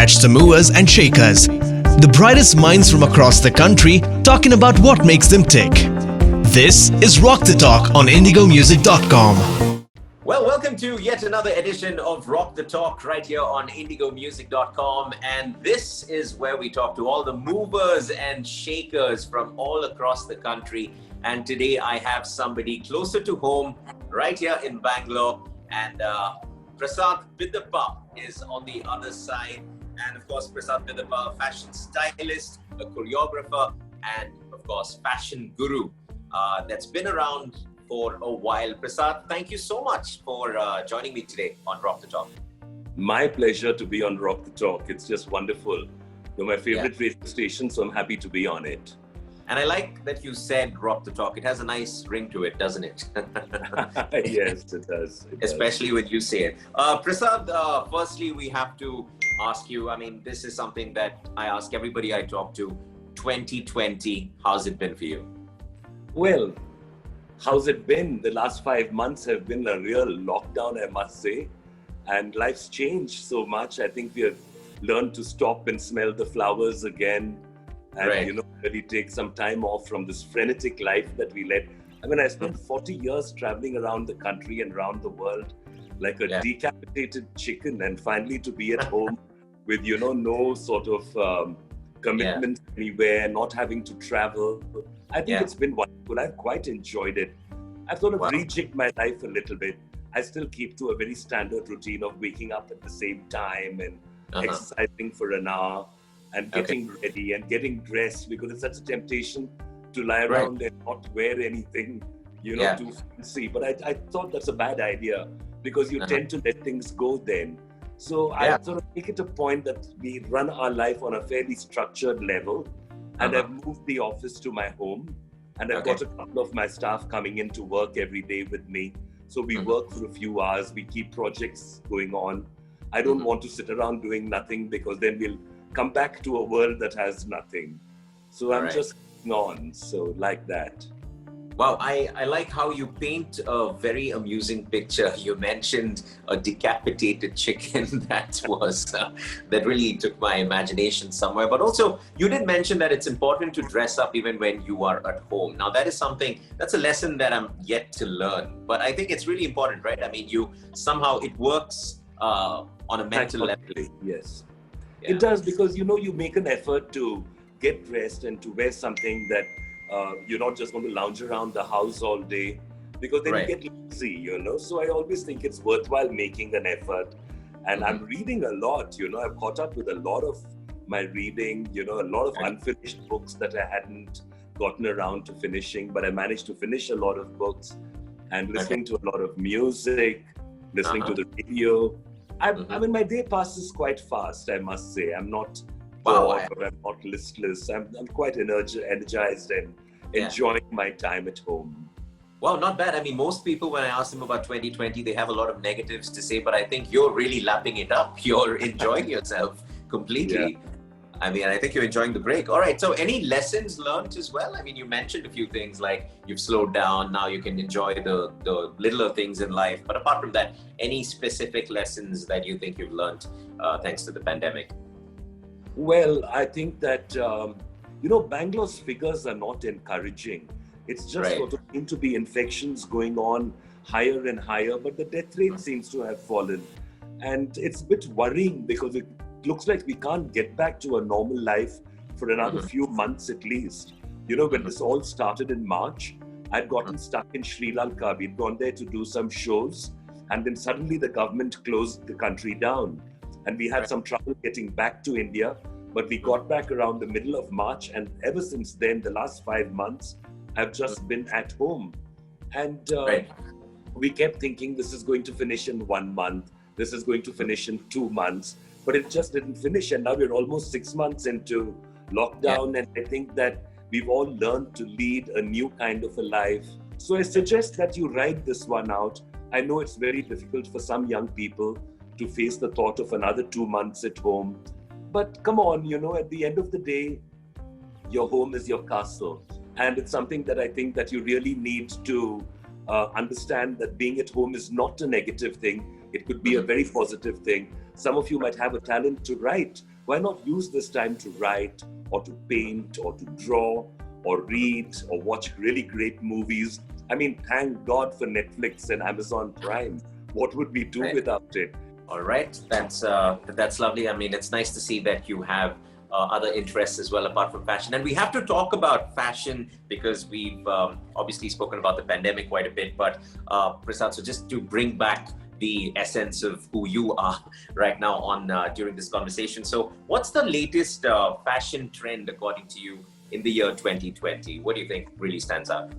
catch the movers and shakers. The brightest minds from across the country talking about what makes them tick. This is Rock the Talk on IndigoMusic.com. Well, welcome to yet another edition of Rock the Talk right here on IndigoMusic.com. And this is where we talk to all the movers and shakers from all across the country. And today I have somebody closer to home right here in Bangalore. And Prasad Bidapa is on the other side. And of course, Prasad Bidapa, a fashion stylist, a choreographer, and of course, fashion guru that's been around for a while. Prasad, thank you so much for joining me today on Rock the Talk. My pleasure to be on Rock the Talk. It's just wonderful. You're my favorite radio station, so I'm happy to be on it. And I like that you said Rock the Talk. It has a nice ring to it, doesn't it? Yes, it does. Especially when you say it. Prasad, firstly, we have to ask you, I mean, this is something that I ask everybody I talk to. 2020, how's it been for you? Well, how's it been? The last 5 months have been a real lockdown, I must say. And life's changed so much. I think we have learned to stop and smell the flowers again. And, really take some time off from this frenetic life that we led. I mean, I spent 40 years traveling around the country and around the world like a decapitated chicken, and finally to be at home with, no sort of commitment anywhere, not having to travel. I think it's been wonderful. I've quite enjoyed it. I've sort of rejigged my life a little bit. I still keep to a very standard routine of waking up at the same time and exercising for an hour and getting ready and getting dressed, because it's such a temptation to lie around and not wear anything, too fancy. But I thought that's a bad idea, because you tend to let things go then. So I sort of make it a point that we run our life on a fairly structured level. And I've moved the office to my home, and I've got a couple of my staff coming in to work every day with me. So we work for a few hours, we keep projects going on. I don't want to sit around doing nothing, because then we'll come back to a world that has nothing. So I'm just on, so like that. Wow, I like how you paint a very amusing picture. You mentioned a decapitated chicken. That really took my imagination somewhere. But also, you did mention that it's important to dress up even when you are at home. Now, that is that's a lesson that I'm yet to learn. But I think it's really important, right? I mean, it works on a mental level. Yes. It does, because, you make an effort to get dressed and to wear something that you're not just going to lounge around the house all day, because then you get lazy, So I always think it's worthwhile making an effort. And I'm reading a lot, I've caught up with a lot of my reading, a lot of unfinished books that I hadn't gotten around to finishing, but I managed to finish a lot of books, and listening to a lot of music, listening to the radio. I mean, my day passes quite fast, I must say. I'm not bored, or I'm not listless. I'm quite energized and enjoying my time at home. Well, not bad. I mean, most people, when I ask them about 2020, they have a lot of negatives to say, but I think you're really lapping it up. You're enjoying yourself completely. I mean, I think you're enjoying the break. All right. So any lessons learned as well? I mean, you mentioned a few things like you've slowed down. Now you can enjoy the littler things in life. But apart from that, any specific lessons that you think you've learned thanks to the pandemic? Well, I think that, Bangalore's figures are not encouraging. It's just sort of seem to be infections going on higher and higher, but the death rate seems to have fallen. And it's a bit worrying, because it looks like we can't get back to a normal life for another few months at least. When this all started in March, I'd gotten stuck in Sri Lanka. We'd gone there to do some shows, and then suddenly the government closed the country down. And we had some trouble getting back to India, but we got back around the middle of March. And ever since then, the last 5 months, I've just been at home. And we kept thinking this is going to finish in 1 month. This is going to finish in 2 months. But it just didn't finish. And now we're almost 6 months into lockdown. And I think that we've all learned to lead a new kind of a life. So I suggest that you ride this one out. I know it's very difficult for some young people to face the thought of another 2 months at home. But come on, at the end of the day, your home is your castle. And it's something that I think that you really need to understand, that being at home is not a negative thing. It could be a very positive thing. Some of you might have a talent to write. why not use this time to write or to paint or to draw or read or watch really great movies? I mean, thank God for Netflix and Amazon Prime. What would we do without it? All right, that's lovely. I mean, it's nice to see that you have other interests as well apart from fashion. And we have to talk about fashion because we've obviously spoken about the pandemic quite a bit. But Prasad, so just to bring back the essence of who you are right now on during this conversation. So what's the latest fashion trend according to you in the year 2020? What do you think really stands out?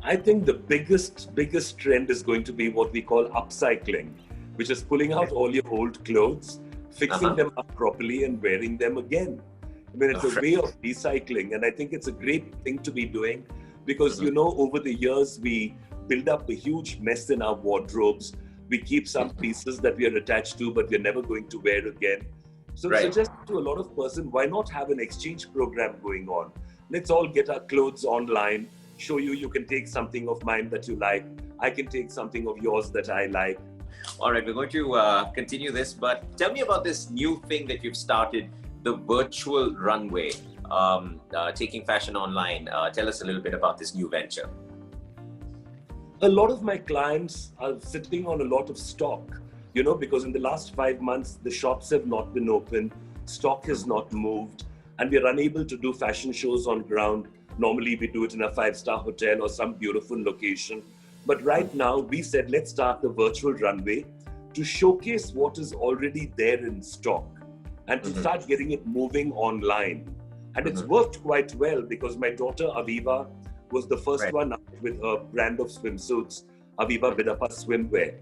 I think the biggest trend is going to be what we call upcycling, which is pulling out all your old clothes, fixing them up properly and wearing them again. I mean, it's a way of recycling, and I think it's a great thing to be doing because, you know, over the years, we build up a huge mess in our wardrobes. We keep some pieces that we are attached to, but we're never going to wear again. So I suggest to a lot of person, why not have an exchange program going on? Let's all get our clothes online, show you can take something of mine that you like. I can take something of yours that I like. All right, we're going to continue this, but tell me about this new thing that you've started, the virtual runway, taking fashion online. Tell us a little bit about this new venture. A lot of my clients are sitting on a lot of stock, you know, because in the last 5 months, the shops have not been open, stock has not moved, and we're unable to do fashion shows on ground. Normally, we do it in a 5-star hotel or some beautiful location. But right now, we said, let's start the virtual runway to showcase what is already there in stock and to start getting it moving online. And it's worked quite well because my daughter, Aviva, was the first one out with her brand of swimsuits, Prasad Bidapa Swimwear.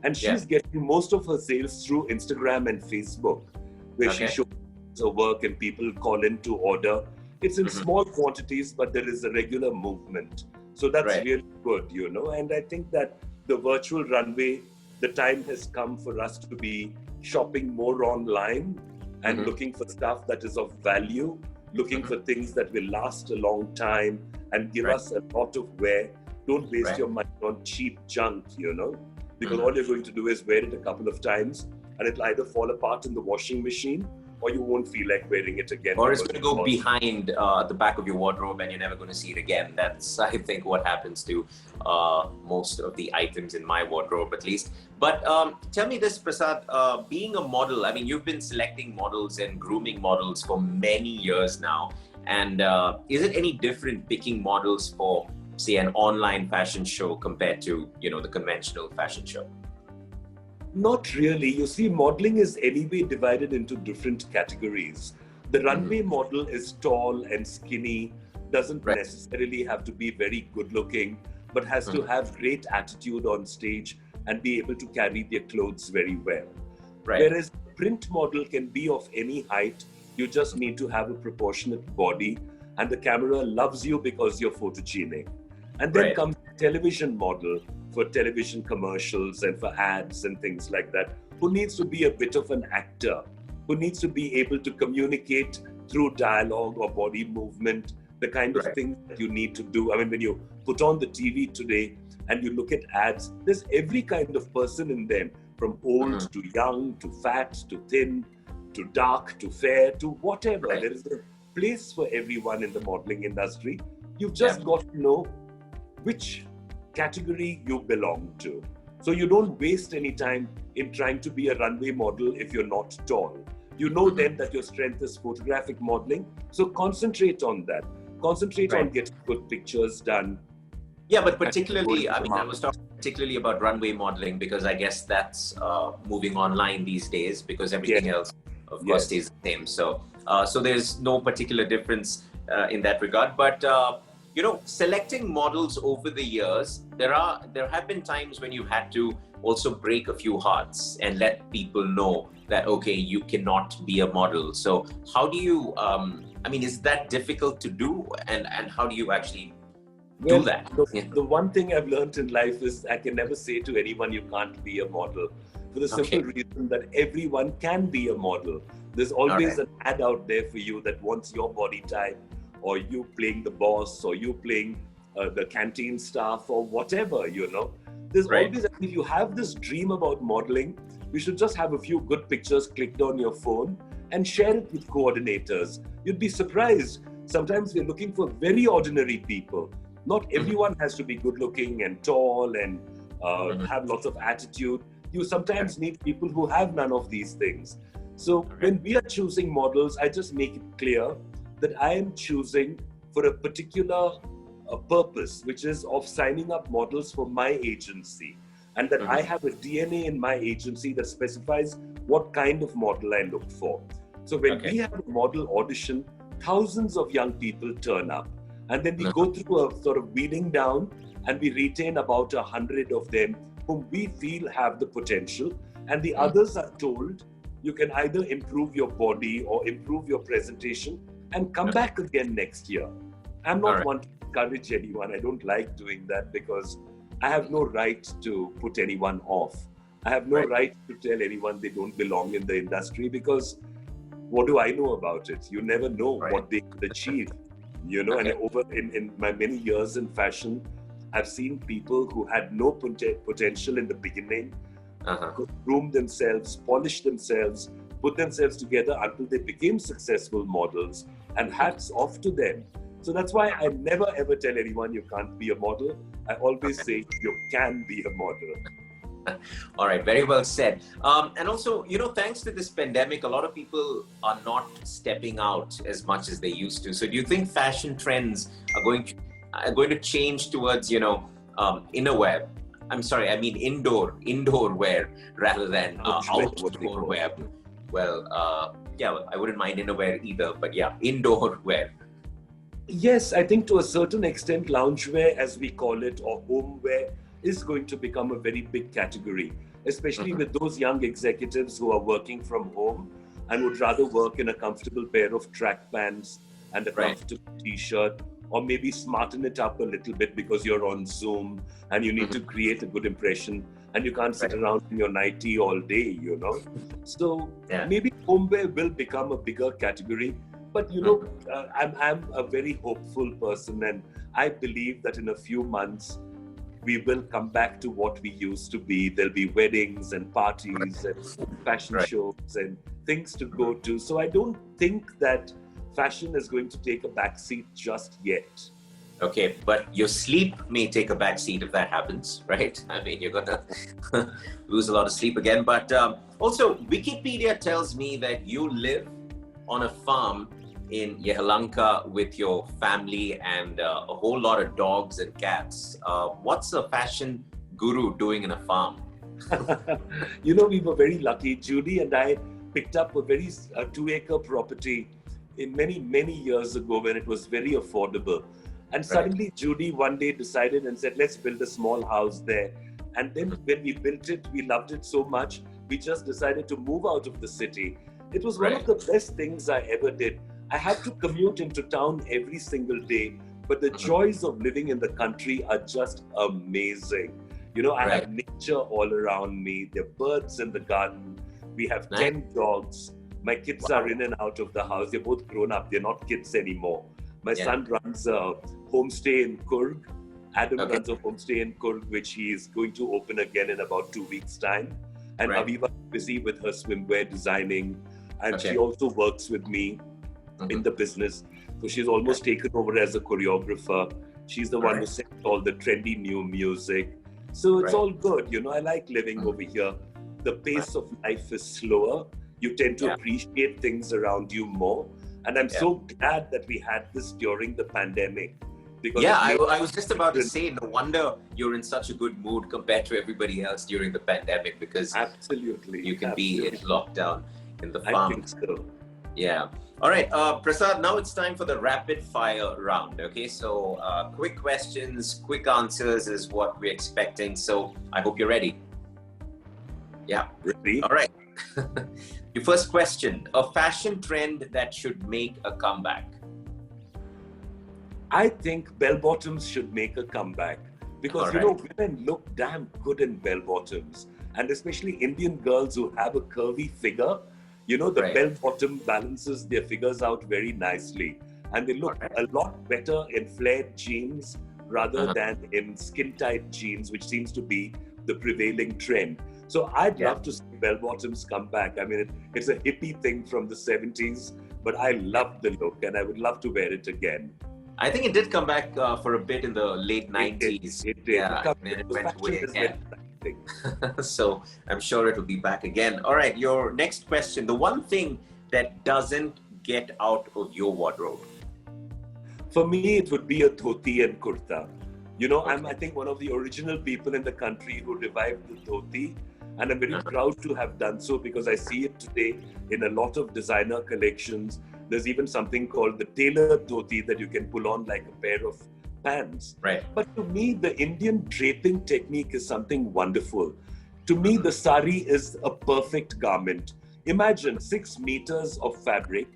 And she's getting most of her sales through Instagram and Facebook, where she shows her work and people call in to order. It's in small quantities, but there is a regular movement. So that's really good, you know. And I think that the virtual runway, the time has come for us to be shopping more online and looking for stuff that is of value, looking for things that will last a long time and give us a lot of wear. Don't waste your money on cheap junk, you know, because all you're going to do is wear it a couple of times and it'll either fall apart in the washing machine or you won't feel like wearing it again. Or it's going to go behind the back of your wardrobe and you're never going to see it again. That's, I think, what happens to most of the items in my wardrobe, at least. But tell me this, Prasad, being a model, I mean, you've been selecting models and grooming models for many years now. And is it any different picking models for, say, an online fashion show compared to, you know, the conventional fashion show? Not really. You see, modeling is anyway divided into different categories. The runway model is tall and skinny, doesn't necessarily have to be very good looking, but has to have great attitude on stage and be able to carry their clothes very well. Whereas the print model can be of any height, you just need to have a proportionate body and the camera loves you because you're photogenic. And then comes the television model for television commercials and for ads and things like that, who needs to be a bit of an actor, who needs to be able to communicate through dialogue or body movement, the kind of things that you need to do. I mean, when you put on the TV today and you look at ads, there's every kind of person in them, from old to young, to fat, to thin, to dark, to fair, to whatever. There is a place for everyone in the modeling industry. You've just got to know which category you belong to. So you don't waste any time in trying to be a runway model if you're not tall. You know then that your strength is photographic modeling. So concentrate on that. Concentrate on getting good pictures done. Yeah, but particularly, I mean, I was talking particularly about runway modeling because I guess that's moving online these days because everything else, of course, stays the same. So, so there's no particular difference in that regard. But you know, selecting models over the years, there have been times when you've had to also break a few hearts and let people know that, okay, you cannot be a model. So how do you, I mean, is that difficult to do? And how do you actually do that? The one thing I've learned in life is I can never say to anyone, you can't be a model. For the simple reason that everyone can be a model. There's always an ad out there for you that wants your body type, or you playing the boss, or you playing the canteen staff, or whatever, you know. There's always, if you have this dream about modeling, you should just have a few good pictures clicked on your phone and share it with coordinators. You'd be surprised. Sometimes we're looking for very ordinary people. Not everyone has to be good looking and tall and have lots of attitude. You sometimes need people who have none of these things. So when we are choosing models, I just make it clear that I am choosing for a particular purpose, which is of signing up models for my agency. And that I have a DNA in my agency that specifies what kind of model I look for. So when we have a model audition, thousands of young people turn up. And then we go through a sort of weeding down, and we retain about 100 of them whom we feel have the potential. And the others are told, you can either improve your body or improve your presentation and come back again next year. I'm not one to encourage anyone. I don't like doing that because I have no right to put anyone off. I have no right to tell anyone they don't belong in the industry, because what do I know about it? You never know what they could achieve. You know, and in my many years in fashion, I've seen people who had no potential in the beginning, groom themselves, polish themselves, put themselves together until they became successful models, and hats off to them. So that's why I never ever tell anyone you can't be a model. I always say you can be a model. All right, very well said. And also, you know, thanks to this pandemic, a lot of people are not stepping out as much as they used to. So do you think fashion trends are going to change towards, you know, innerwear? I'm sorry, I mean indoor wear rather than outdoor wear. Well, yeah, I wouldn't mind innerwear either, but yeah, indoor wear. Yes, I think to a certain extent, loungewear, as we call it, or homeware, is going to become a very big category, especially with those young executives who are working from home and would rather work in a comfortable pair of track pants and a comfortable t-shirt, or maybe smarten it up a little bit because you're on Zoom and you need to create a good impression and you can't sit around in your nightie all day, you know. So maybe homeware will become a bigger category. But you know, I'm a very hopeful person, and I believe that in a few months, we will come back to what we used to be. There'll be weddings and parties and fashion shows and things to go to. So I don't think that fashion is going to take a backseat just yet. Okay, but your sleep may take a backseat if that happens, right? I mean, you're gonna lose a lot of sleep again. But also, Wikipedia tells me that you live on a farm in Yelahanka with your family and a whole lot of dogs and cats. What's a fashion guru doing in a farm? You know, we were very lucky. Judy and I picked up a 2-acre property in many years ago when it was very affordable. And suddenly Judy one day decided and said, let's build a small house there. And then when we built it, we loved it so much, we just decided to move out of the city. It was one of the best things I ever did. I had to commute into town every single day, but the joys of living in the country are just amazing. You know, I have nature all around me. There are birds in the garden. We have 10 dogs. My kids are in and out of the house. They're both grown up. They're not kids anymore. My son runs a homestay in Kurg. Adam runs a homestay in Kurg, which he is going to open again in about 2 weeks' time. And Aviva is busy with her swimwear designing. And she also works with me in the business. So she's almost taken over as a choreographer. She's the one who sets all the trendy new music. So it's all good. You know, I like living over here. The pace of life is slower. You tend to appreciate things around you more. And I'm so glad that we had this during the pandemic. Because I was just about to say, no wonder you're in such a good mood compared to everybody else during the pandemic, because you can be in lockdown in the farm. I think so. Yeah. All right, Prasad, now it's time for the rapid fire round. Okay, so quick questions, quick answers is what we're expecting. So I hope you're ready. Yeah. Ready? All right. Your first question, a fashion trend that should make a comeback. I think bell-bottoms should make a comeback because, you know, women look damn good in bell-bottoms, and especially Indian girls who have a curvy figure. You know, the bell-bottom balances their figures out very nicely, and they look a lot better in flared jeans rather than in skin-tight jeans, which seems to be the prevailing trend. So I'd love to see bell-bottoms come back. I mean, it's a hippie thing from the 70s, but I love the look and I would love to wear it again. I think it did come back for a bit in the late 90s. It did. Yeah, and then it went away again. Thing. So I'm sure it will be back again. All right, your next question. The one thing that doesn't get out of your wardrobe? For me, it would be a dhoti and kurta. You know, I'm, I think, one of the original people in the country who revived the dhoti. And I'm very proud to have done so because I see it today in a lot of designer collections. There's even something called the tailored dhoti that you can pull on like a pair of pants. Right. But to me, the Indian draping technique is something wonderful. To me, the sari is a perfect garment. Imagine 6 meters of fabric,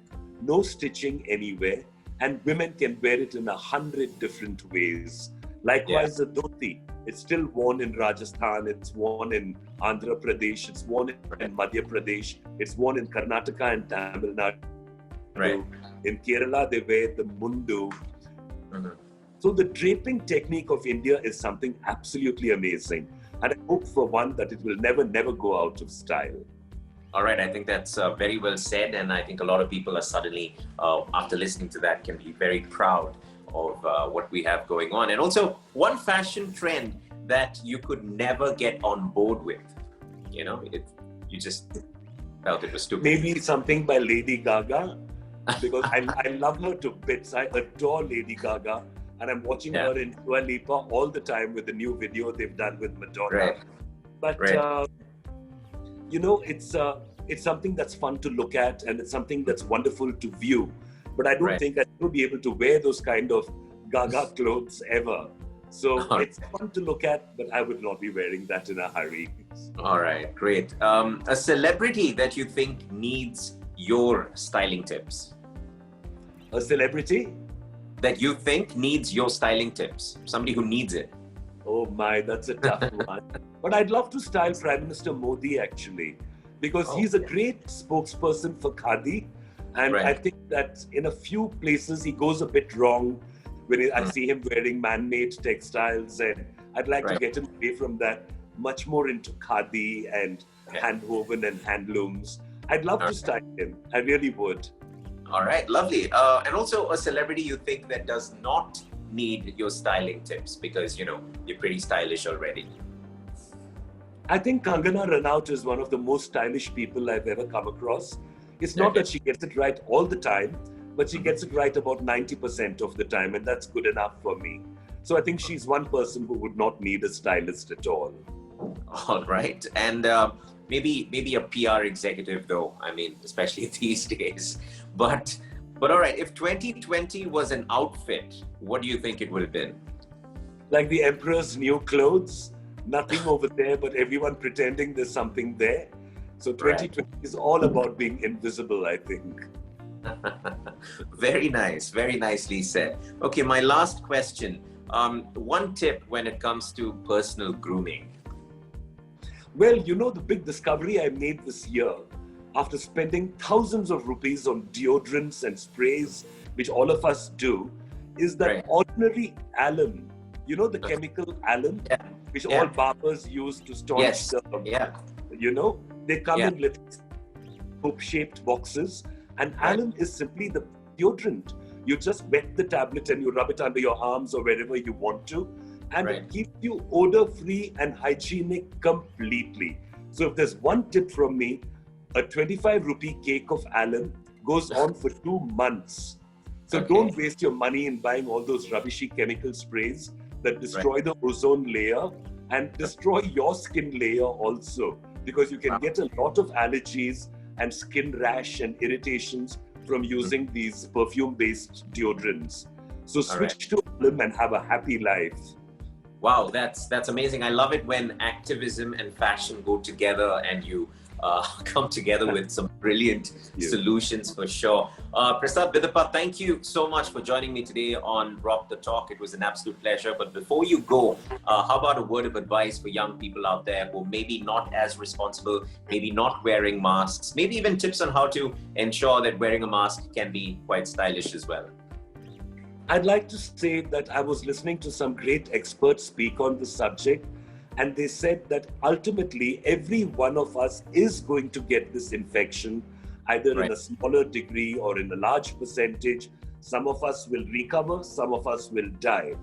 no stitching anywhere, and women can wear it in 100 different ways. Likewise, the dhoti. It's still worn in Rajasthan, it's worn in Andhra Pradesh, it's worn in Madhya Pradesh, it's worn in Karnataka and Tamil Nadu. Right. In Kerala, they wear the mundu. So the draping technique of India is something absolutely amazing. And I hope for one that it will never go out of style. All right, I think that's very well said. And I think a lot of people are suddenly, after listening to that, can be very proud of what we have going on. And also, one fashion trend that you could never get on board with, you know, you just felt it was stupid. Maybe something by Lady Gaga, because I love her to bits. I adore Lady Gaga, and I'm watching her in Dua Lipa all the time with the new video they've done with Madonna. Right. But you know, it's something that's fun to look at, and it's something that's wonderful to view. But I don't think I will be able to wear those kind of Gaga clothes ever. So it's fun to look at, but I would not be wearing that in a hurry. All right, great. A celebrity that you think needs your styling tips? A celebrity? That you think needs your styling tips? Somebody who needs it? Oh my, that's a tough one. But I'd love to style Prime Minister Modi actually, because he's a great spokesperson for Khadi. And I think that in a few places he goes a bit wrong when I see him wearing man-made textiles, and I'd like to get him away from that, much more into Khadi and hand-woven and handlooms. I'd love to style him. I really would. All right, lovely. And also a celebrity you think that does not need your styling tips because, you know, you're pretty stylish already. I think Kangana Ranaut is one of the most stylish people I've ever come across. It's not that she gets it right all the time, but she gets it right about 90% of the time, and that's good enough for me. So I think she's one person who would not need a stylist at all. All right. And maybe a PR executive though, I mean, especially these days. But all right, if 2020 was an outfit, what do you think it would have been? Like the Emperor's new clothes, nothing over there, but everyone pretending there's something there. So 2020 is all about being invisible, I think. Very nice. Very nicely said. Okay, my last question. One tip when it comes to personal grooming. Well, you know, the big discovery I made this year, after spending thousands of rupees on deodorants and sprays, which all of us do, is that ordinary alum, you know, the chemical alum, which all barbers use to staunch the, you know, they come in little hoop-shaped boxes, and alum is simply the deodorant. You just wet the tablet and you rub it under your arms or wherever you want to, and it keeps you odor-free and hygienic completely. So if there's one tip from me, a 25 rupee cake of alum goes on for 2 months. So don't waste your money in buying all those rubbishy chemical sprays that destroy the ozone layer and destroy your skin layer also, because you can get a lot of allergies and skin rash and irritations from using these perfume-based deodorants. So switch to alum and have a happy life. Wow, that's amazing. I love it when activism and fashion go together and you come together with some brilliant solutions for sure. Prasad Bidapa, thank you so much for joining me today on Rock the Talk. It was an absolute pleasure. But before you go, how about a word of advice for young people out there who maybe not as responsible, maybe not wearing masks, maybe even tips on how to ensure that wearing a mask can be quite stylish as well? I'd like to say that I was listening to some great experts speak on the subject, And they said that ultimately every one of us is going to get this infection, either in a smaller degree or in a large percentage. Some of us will recover, some of us will die.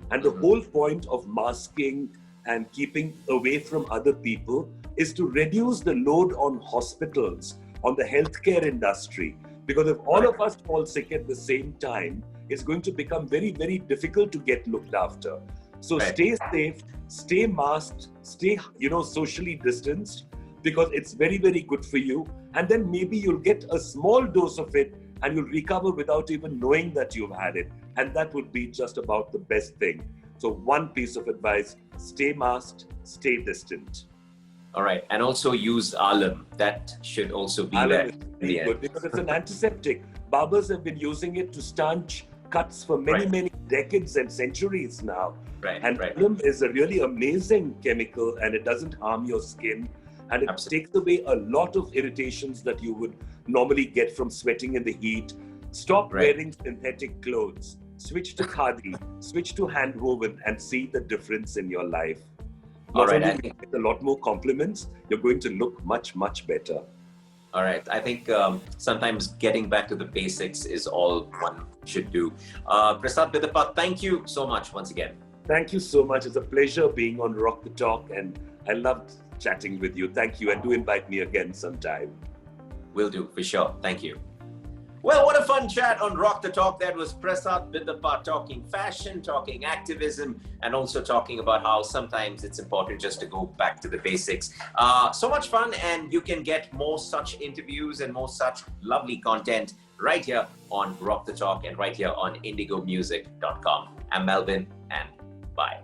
And the whole point of masking and keeping away from other people is to reduce the load on hospitals, on the healthcare industry. Because if all of us fall sick at the same time, it's going to become very, very difficult to get looked after. So stay safe, stay masked, stay, socially distanced, because it's very, very good for you. And then maybe you'll get a small dose of it and you'll recover without even knowing that you've had it. And that would be just about the best thing. So one piece of advice, stay masked, stay distant. All right. And also use alum. That should also be there. Is good because it's an antiseptic. Barbers have been using it to stanch cuts for many, many decades and centuries now. And alum is a really amazing chemical, and it doesn't harm your skin. And it takes away a lot of irritations that you would normally get from sweating in the heat. Stop wearing synthetic clothes. Switch to khadi, switch to handwoven, and see the difference in your life. Not only will you get a lot more compliments, you're going to look much, much better. All right. I think sometimes getting back to the basics is all one should do. Prasad Bidapa, thank you so much once again. Thank you so much. It's a pleasure being on Rock the Talk, and I loved chatting with you. Thank you, and do invite me again sometime. Will do, for sure. Thank you. Well, what a fun chat on Rock the Talk. That was Prasad Bidapa talking fashion, talking activism, and also talking about how sometimes it's important just to go back to the basics. So much fun, and you can get more such interviews and more such lovely content right here on Rock the Talk and right here on indigomusic.com. I'm Melbin, and bye.